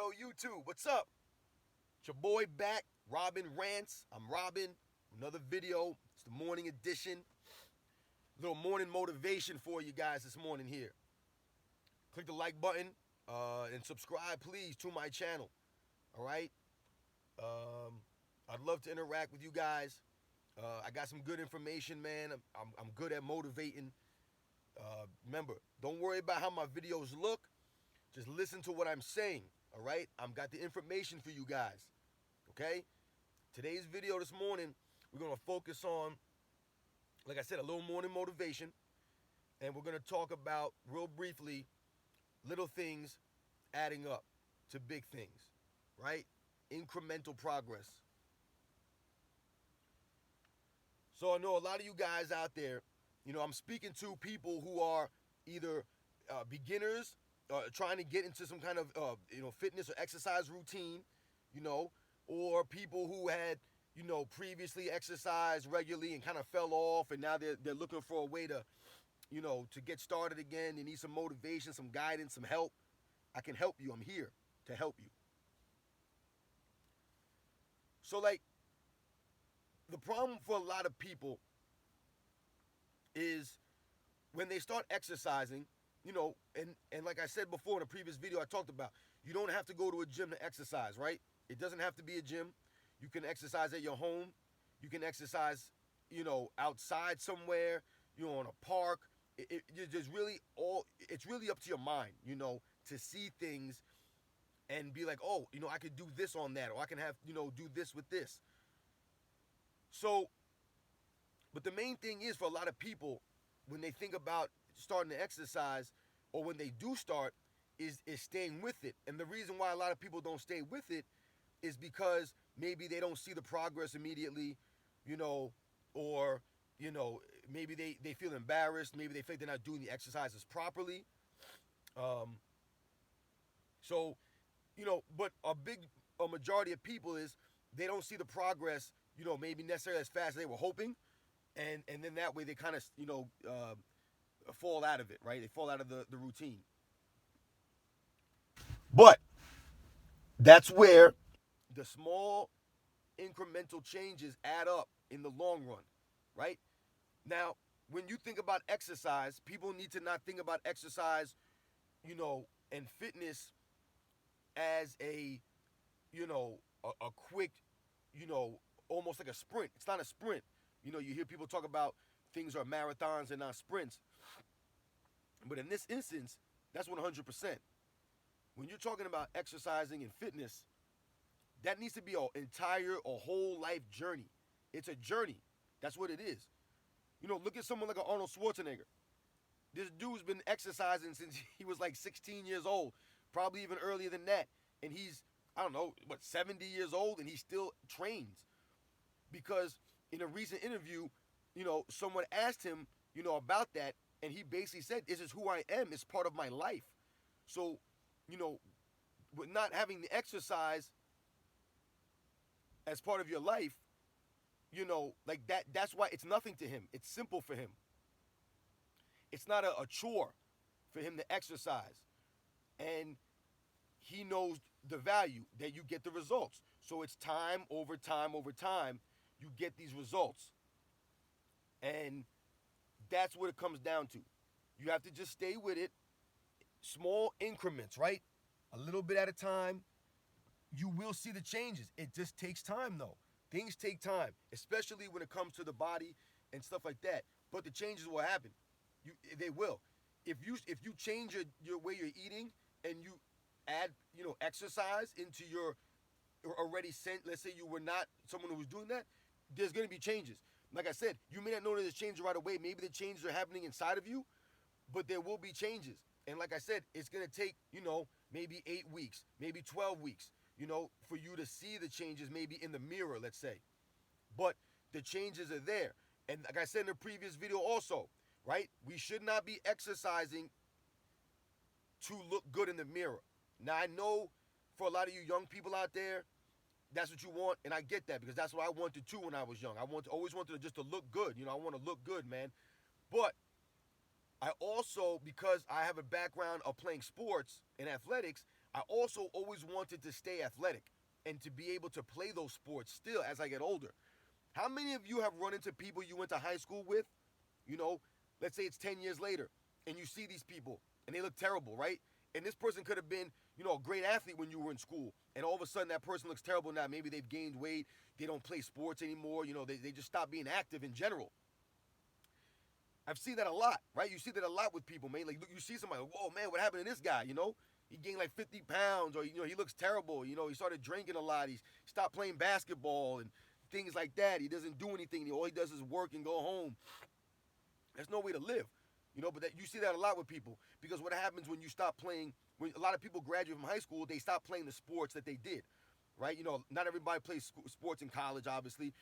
Yo, YouTube, what's up? It's your boy back, Robin Rants. I'm Robin. Another video. It's the morning edition. Little morning motivation for you guys this morning here. Click the like button and subscribe, please, to my channel. All right? I'd love to interact with you guys. I got some good information, man. I'm good at motivating. Remember, don't worry about how my videos look. Just listen to what I'm saying. All right? I've got the information for you guys. Okay? Today's video this morning, we're going to focus on, like I said, a little morning motivation. And we're going to talk about, real briefly, little things adding up to big things. Right? Incremental progress. So I know a lot of you guys out there, I'm speaking to people who are either beginners, trying to get into some kind of, fitness or exercise routine, or people who had, previously exercised regularly and kind of fell off, and now they're looking for a way to, to get started again. They need some motivation, some guidance, some help. I can help you. I'm here to help you. So, the problem for a lot of people is when they start exercising, and like I said before in a previous video I talked about, you don't have to go to a gym to exercise, right? It doesn't have to be a gym. You can exercise at your home. You can exercise, outside somewhere, in a park. It's really up to your mind, to see things and be like, oh, I could do this on that, or I can have, do this with this. So, but the main thing is for a lot of people, when they think about starting to exercise, or when they do start, is staying with it. And the reason why a lot of people don't stay with it is because maybe they don't see the progress immediately, or, maybe they feel embarrassed. Maybe they think they're not doing the exercises properly. But a majority of people is they don't see the progress, maybe necessarily as fast as they were hoping. And then that way they kind of, fall out of it, right? They fall out of the routine. But that's where the small incremental changes add up in the long run, right? Now, when you think about exercise, people need to not think about exercise, and fitness as a quick, almost like a sprint. It's not a sprint. You hear people talk about things are marathons and not sprints. But in this instance, that's 100%. When you're talking about exercising and fitness, that needs to be a whole life journey. It's a journey. That's what it is. Look at someone like an Arnold Schwarzenegger. This dude's been exercising since he was like 16 years old, probably even earlier than that. And he's, 70 years old, and he still trains. Because in a recent interview, someone asked him, about that, and he basically said, this is who I am. It's part of my life. So, with not having the exercise as part of your life, that's why it's nothing to him. It's simple for him. It's not a chore for him to exercise. And he knows the value that you get the results. So it's time over time over time, you get these results. And that's what it comes down to. You have to just stay with it. Small increments, right? A little bit at a time. You will see the changes. It just takes time, though. Things take time, especially when it comes to the body and stuff like that. But the changes will happen. They will. If you change your way you're eating and you add, exercise into your already sent, let's say you were not someone who was doing that, there's going to be changes. Like I said, you may not notice the changes right away. Maybe the changes are happening inside of you, but there will be changes. And like I said, it's going to take, maybe 8 weeks, maybe 12 weeks, for you to see the changes maybe in the mirror, let's say. But the changes are there. And like I said in the previous video also, right? We should not be exercising to look good in the mirror. Now, I know for a lot of you young people out there, that's what you want, and I get that because that's what I wanted too when I was young. I always wanted just to look good. I want to look good, man. But I also, because I have a background of playing sports and athletics, I also always wanted to stay athletic and to be able to play those sports still as I get older. How many of you have run into people you went to high school with? You know, let's say it's 10 years later, and you see these people, and they look terrible, right? And this person could have been, a great athlete when you were in school, and all of a sudden that person looks terrible now. Maybe they've gained weight, they don't play sports anymore, they just stop being active in general. I've seen that a lot, right? You see that a lot with people, man. Like, you see somebody, whoa, man, what happened to this guy, He gained like 50 pounds, or, he looks terrible. He started drinking a lot. He stopped playing basketball and things like that. He doesn't do anything. All he does is work and go home. There's no way to live, but you see that a lot with people, because what happens when you stop playing, when a lot of people graduate from high school, they stop playing the sports that they did, right? Not everybody plays sports in college, obviously,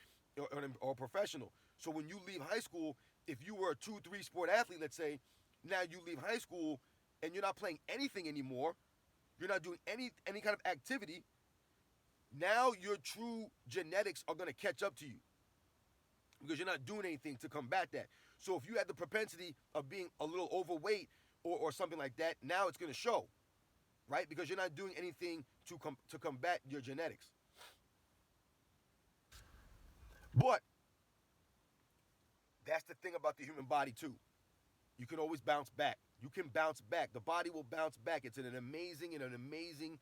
or professional. So when you leave high school, if you were a 2-3 sport athlete, let's say, now you leave high school and you're not playing anything anymore, you're not doing any kind of activity, now your true genetics are going to catch up to you, because you're not doing anything to combat that. So if you had the propensity of being a little overweight or something like that, now it's going to show, right? Because you're not doing anything to combat your genetics. But that's the thing about the human body too. You can always bounce back. You can bounce back. The body will bounce back. It's an amazing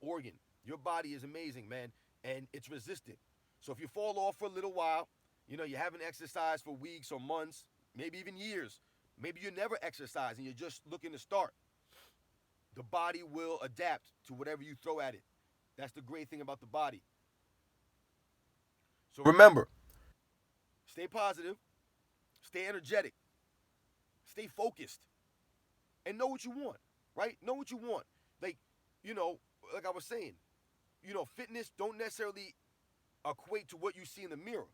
organ. Your body is amazing, man, and it's resistant. So if you fall off for a little while, you haven't exercised for weeks or months, maybe even years. Maybe you never exercise and you're just looking to start. The body will adapt to whatever you throw at it. That's the great thing about the body. So remember, stay positive, stay energetic, stay focused, and know what you want, right? Know what you want. Like I was saying, fitness don't necessarily equate to what you see in the mirror.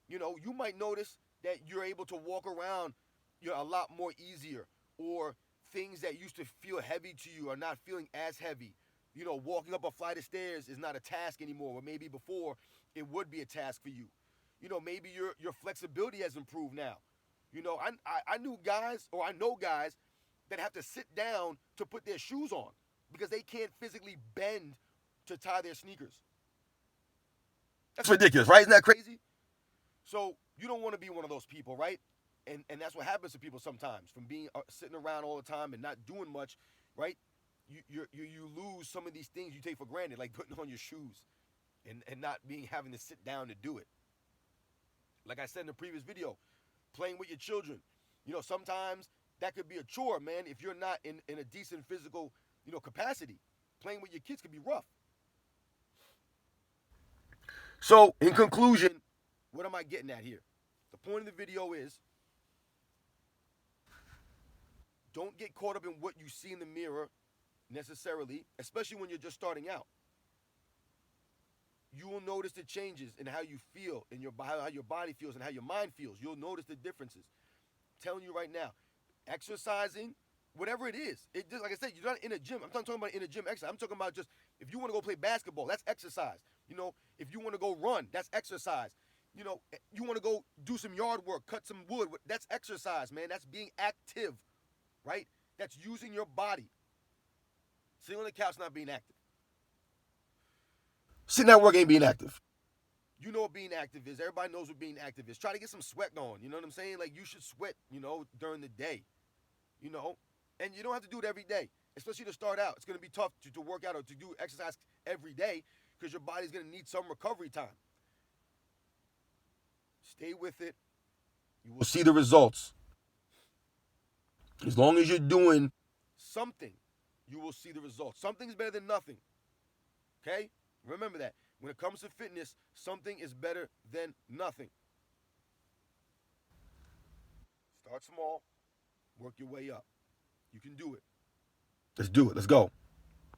You might notice that you're able to walk around a lot more easier, or things that used to feel heavy to you are not feeling as heavy. Walking up a flight of stairs is not a task anymore, or maybe before it would be a task for you. Maybe your flexibility has improved now. I knew guys, or I know guys that have to sit down to put their shoes on because they can't physically bend to tie their sneakers. That's ridiculous, right? Isn't that crazy? So you don't want to be one of those people, right? And that's what happens to people sometimes, from being sitting around all the time and not doing much, right? You lose some of these things you take for granted, like putting on your shoes and not having to sit down to do it. Like I said in the previous video, playing with your children. Sometimes that could be a chore, man, if you're not in a decent physical, capacity. Playing with your kids could be rough. So, in conclusion, what am I getting at here? The point of the video is, don't get caught up in what you see in the mirror necessarily, especially when you're just starting out. You will notice the changes in how you feel, in how your body feels, and how your mind feels. You'll notice the differences. I'm telling you right now, exercising, whatever it is, just like I said, you're not in a gym. I'm not talking about in a gym exercise. I'm talking about just if you want to go play basketball, that's exercise. If you want to go run, that's exercise. You want to go do some yard work, cut some wood, that's exercise, man. That's being active, right? That's using your body. Sitting on the couch, not being active. Sitting at work ain't being active. You know what being active is. Everybody knows what being active is. Try to get some sweat going. You know what I'm saying? Like, you should sweat, during the day. And you don't have to do it every day, especially to start out. It's going to be tough to work out or to do exercise every day, because your body's going to need some recovery time. Stay with it. You will see the results. As long as you're doing something, you will see the results. Something's better than nothing. Okay? Remember that. When it comes to fitness, something is better than nothing. Start small, work your way up. You can do it. Let's do it. Let's go.